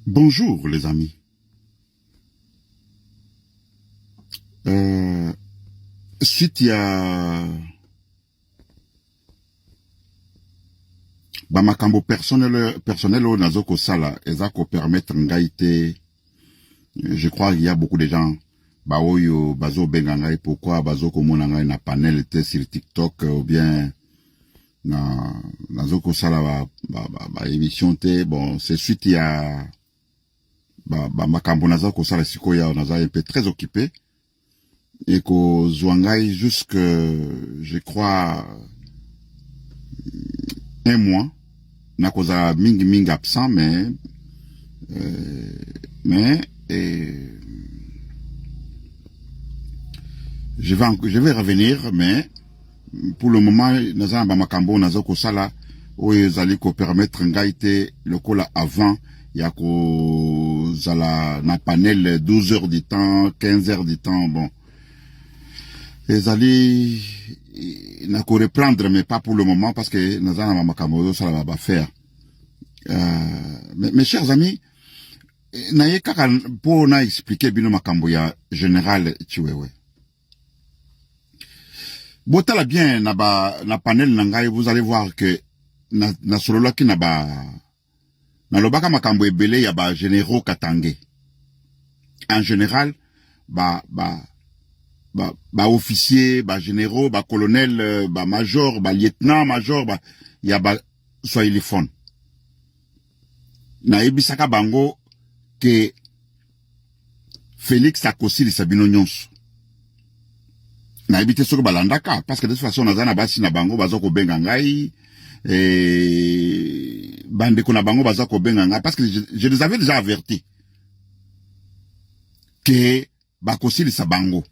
Bonjour les amis. Suite ya makambo personnel au nazoko sala eza ko permettre ngaite. Je crois qu'il y a beaucoup de gens oyo bazo benga ngai pourquoi bazo komona ngai na panel te sur TikTok ou bien na nazoko sala ba émission te. Bon, c'est suite ya makambo nazoko sala sikoya naza un peu très occupé et ko zwangai jusque je crois un mois na koza mingi absent mais je vais revenir, mais pour le moment naza ba makambo nazoko sala oyo ezali ko permettre ngaite lokola avant ya ko zala na panel 12 heures du temps 15 heures du temps. Bon, ezali na ko reprendre mais pas pour le moment parce que naza na makambo ça va faire. Mes chers amis, na ye kaka pour na expliquer bino makambo ya général Chiwewe. Botala bien na panel nangai, vous allez voir que na solola ki na lobaka makambo ebele ya ba généraux Katangé. En général, officier, généraux, colonel, major, lieutenant, major, ya Swahiliphone. Na ebisaka bango que Félix Akosili Sabino nyonso. Na ebite soko balandaka parce que de toute façon nazana basi na bango bazoko benga ngai bandeko na bango bazako benga ngai parce que je les avais déjà avertis que Bakosili Sabango.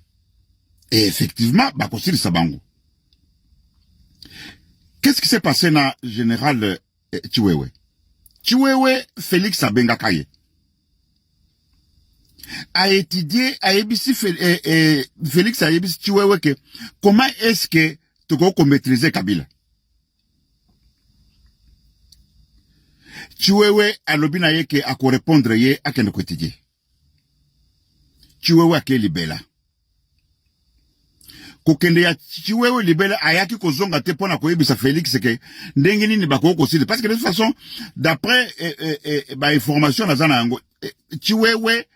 Et effectivement, Bakosili Sabango. Qu'est-ce qui s'est passé na général Chiwewe? Chiwewe Félix Abenga Kaye a étudié, a ébissi Félix a ébissi Chiwewe que comment est-ce que tu peux maîtriser Kabila? Chiwewe a lobina ye que a ko répondre ye a kende ko étudier. Chiwewe a ke libela. Kokende ya Chiwewe libela ayaki kozonga te pona ko yebisa Félix ke ndenge nini bako kosili parce que de toute façon d'après information na zana yango Chiwewe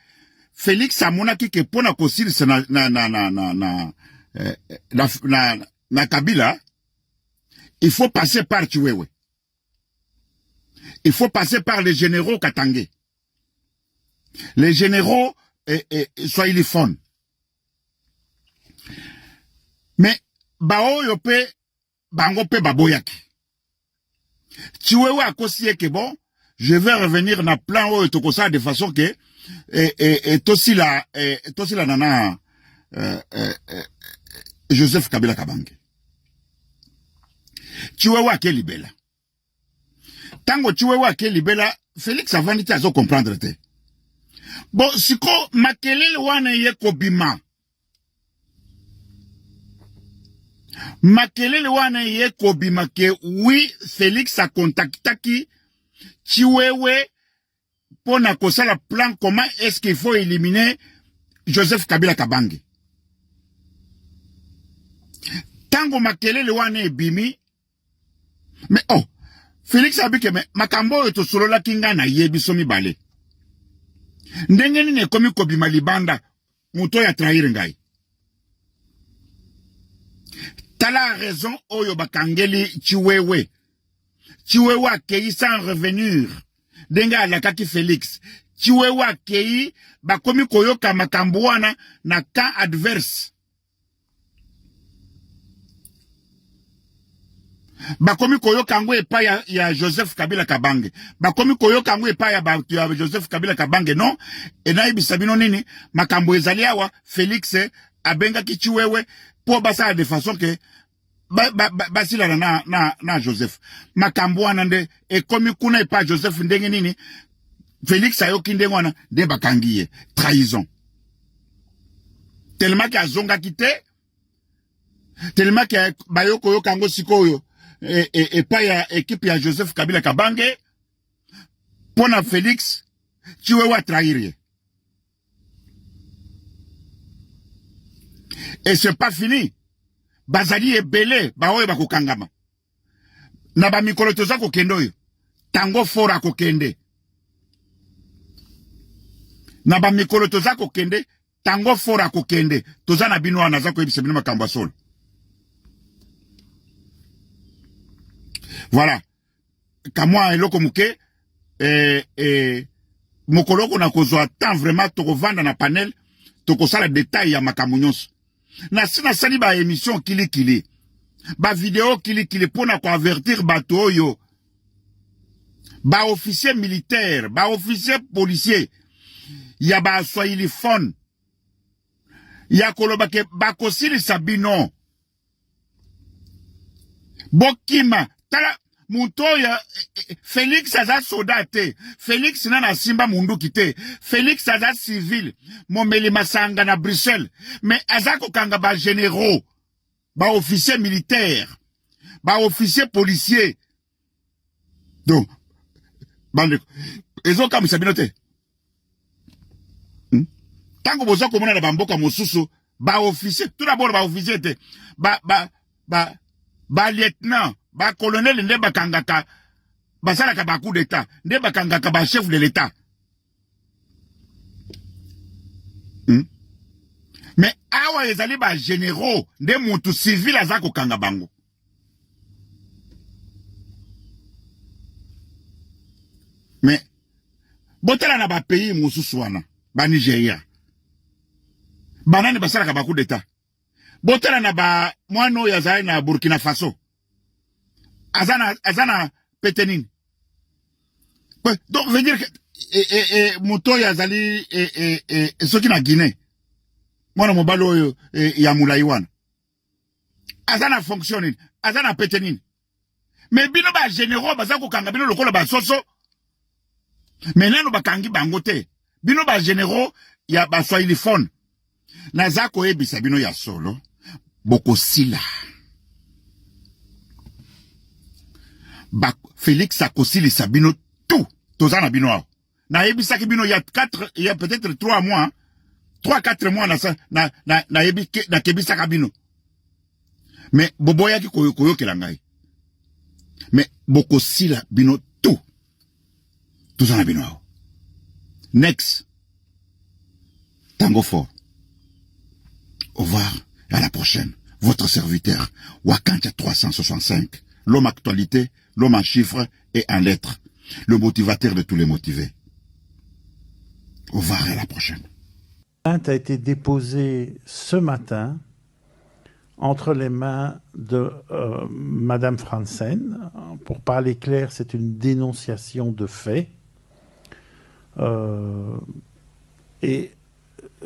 Félix amonaki ke pona kosili na Kabila il faut passer par Chiwewe. Il faut passer par les généraux Katangé. Les généraux Swahiliphone. Mais baoyo pe bango pe baboyaki. Chiwewe akosi ke bon, je vais revenir na plan oyo tokosa de façon que tosila nana Joseph Kabila Kabange. Chiwewe ake libela. Tango Chiwewe ake libela, Félix avandi azo comprendre te. Bon, siko makelele wana ye kobima. Makelele wana ye kobima ke oui, Félix a contactaki Chiwewe pour na kosala plan comment est-ce qu'il faut éliminer Joseph Kabila Kabange. Tango makelele wana ebimi, mais oh, Félix a dit que makambo eto solola kinga na yebiso mibale. Ndenge nini ekomi kobima libanda muto ya trahir ngai. Tala raison oyo bakangeli Chiwewe. Chiwewe akei sans revenir. Denga alakaki Félix. Chiwewe akei bakomi koyoka makambo wana na camp adverse. Bakomi koyoka ngo epa ya Joseph Kabila Kabange. Bakomi koyoka ngo epa ya Joseph Kabila Kabange, non? E na ibisabino nini makambo ezali awa Félix abenga ki Chiwewe pour basa de façon que basila na Joseph. Makambo wana nde ekomi kuna epa Joseph ndenge nini Félix ayoki ndenge wana de bakangiye trahison. Tellement que azonga kite, tellement que bayoko yoka ngo sikoyo et pas ya équipe ya Joseph Kabila Kabange pona Félix Chiwewa trahir. Et c'est pas fini. Bazali est belé, baoye bakokangama. Na ba mikolo toza kokendo yo. Tango fora kokende. Na ba mikolo toza kokende, tango fora kokende. Toza na bino wana za ko ebisa bino makambo solo. Voilà. Kamwa eloko muke mokoloko na kozwa temps vraiment toko vanda na panel toko sala détail ya makambo nyonso. Na sina sali ba émission kili ba vidéo kili pona ko avertir bato oyo ba officier militaire ba officier policier ya ba swahili phone ya koloba ke ba kosili sabino bokima tala Mutoya Félix aza soldate Félix nana simba munduki te Félix aza civil momeli masanga na Bruxelles mais azako kanga ba généraux ba officier militaire ba officier policier donc bande ezo kam sabinote tango bozo komona na bamboka mosusu ba officier tout d'abord ba officier te ba lieutenant ba colonel nde bakangaka basalaka ba coup d'état nde bakangaka ba chef de l'état mais awa ezali ba généraux nde mutu civil azako kanga bango mais botala na ba pays mususu wana ba Nigeria banani basalaka ba coup d'état botala na ba mwano ya zai na Burkina Faso Azana Petenin. Donc, veut dire que Mouto Yazali et ceux qui na Guinée. Moi, mon balo ya Moulaïwan. Azana fonctionne. Azana Petenin. Mais bino ba généraux, bazako kanga bino lokola ba soso. Mais nano ba kangi bangote. Bino ba généraux, ya ba swahili phone. Nazako ebisa bino ya solo. Boko sila. Ba Félix Akosili Sabino tout tozana bino na ebisa ki bino il y a peut-être 3 mois 3-4 mois na ebike na kebisa kabino mais boboya ki koyo kelangai mais bokosila bino tout tozana bino next tango fort au revoir et à la prochaine votre serviteur Wakantia 365 l'homme actualité, l'homme en chiffres et en lettres. Le motivateur de tous les motivés. Au revoir et à la prochaine. Plainte a été déposée ce matin entre les mains de Madame Franzen. Pour parler clair, c'est une dénonciation de fait. Et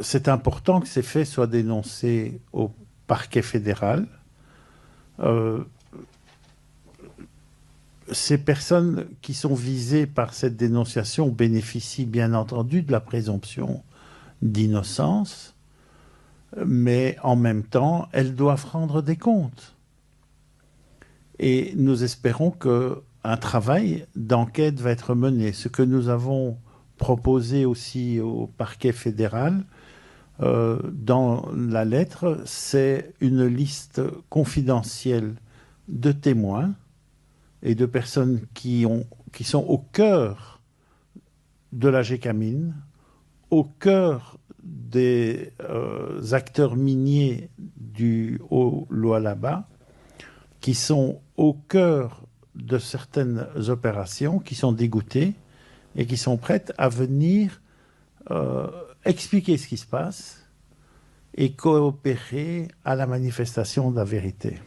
c'est important que ces faits soient dénoncés au parquet fédéral. Ces personnes qui sont visées par cette dénonciation bénéficient bien entendu de la présomption d'innocence, mais en même temps, elles doivent rendre des comptes. Et nous espérons qu'un travail d'enquête va être mené. Ce que nous avons proposé aussi au parquet fédéral dans la lettre, c'est une liste confidentielle de témoins et de personnes qui sont au cœur de la Gécamine, au cœur des acteurs miniers du Haut-Lualaba, qui sont au cœur de certaines opérations, qui sont dégoûtés et qui sont prêtes à venir expliquer ce qui se passe et coopérer à la manifestation de la vérité.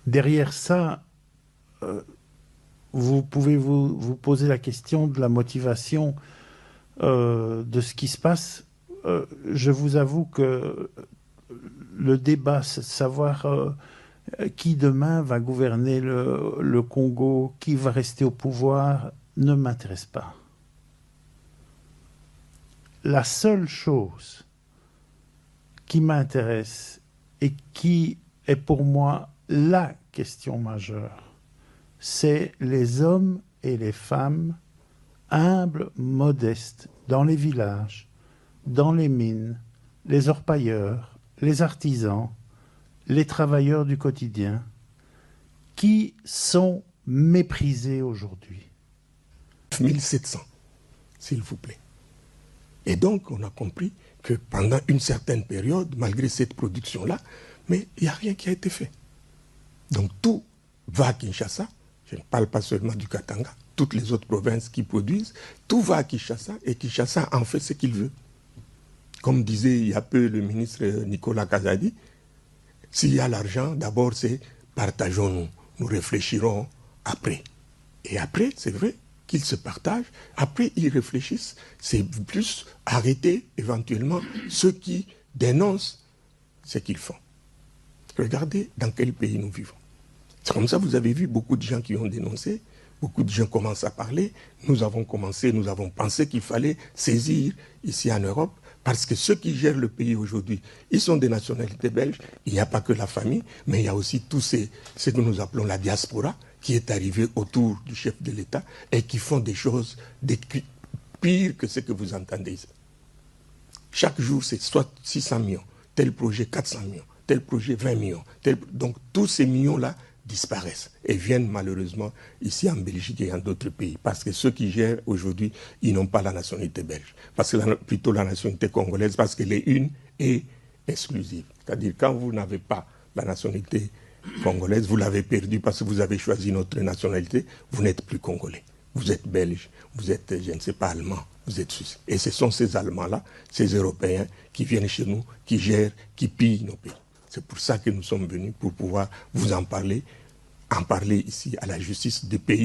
Derrière ça, vous pouvez vous poser la question de la motivation de ce qui se passe. Je vous avoue que le débat, c'est de savoir qui demain va gouverner le Congo, qui va rester au pouvoir, ne m'intéresse pas. La seule chose qui m'intéresse et qui est pour moi la question majeure c'est les hommes et les femmes humbles, modestes, dans les villages, dans les mines, les orpailleurs, les artisans, les travailleurs du quotidien, qui sont méprisés aujourd'hui. 1700, s'il vous plaît. Et donc, on a compris que pendant une certaine période, malgré cette production-là, mais il n'y a rien qui a été fait. Donc, tout va à Kinshasa. Je ne parle pas seulement du Katanga. Toutes les autres provinces qui produisent, tout va à Kinshasa et Kinshasa en fait ce qu'il veut. Comme disait il y a peu le ministre Nicolas Kazadi, s'il y a l'argent, d'abord c'est partageons-nous. Nous réfléchirons après. Et après, c'est vrai qu'ils se partagent. Après, ils réfléchissent. C'est plus arrêter éventuellement ceux qui dénoncent ce qu'ils font. Regardez dans quel pays nous vivons. C'est comme ça, vous avez vu beaucoup de gens qui ont dénoncé, beaucoup de gens commencent à parler. Nous avons pensé qu'il fallait saisir ici en Europe, parce que ceux qui gèrent le pays aujourd'hui, ils sont des nationalités belges. Il n'y a pas que la famille, mais il y a aussi tous ce que nous appelons la diaspora, qui est arrivée autour du chef de l'État et qui font des choses pires que ce que vous entendez ici. Chaque jour, c'est soit 600 millions, tel projet 400 millions, tel projet 20 millions. Donc tous ces millions-là disparaissent et viennent malheureusement ici en Belgique et en d'autres pays. Parce que ceux qui gèrent aujourd'hui, ils n'ont pas la nationalité belge. Parce que plutôt la nationalité congolaise, parce qu'elle est une et exclusive. C'est-à-dire quand vous n'avez pas la nationalité congolaise, vous l'avez perdue parce que vous avez choisi notre nationalité, vous n'êtes plus congolais. Vous êtes belge, vous êtes, je ne sais pas, allemand, vous êtes suisse. Et ce sont ces Allemands-là, ces Européens qui viennent chez nous, qui gèrent, qui pillent nos pays. C'est pour ça que nous sommes venus, pour pouvoir vous en parler ici à la justice des pays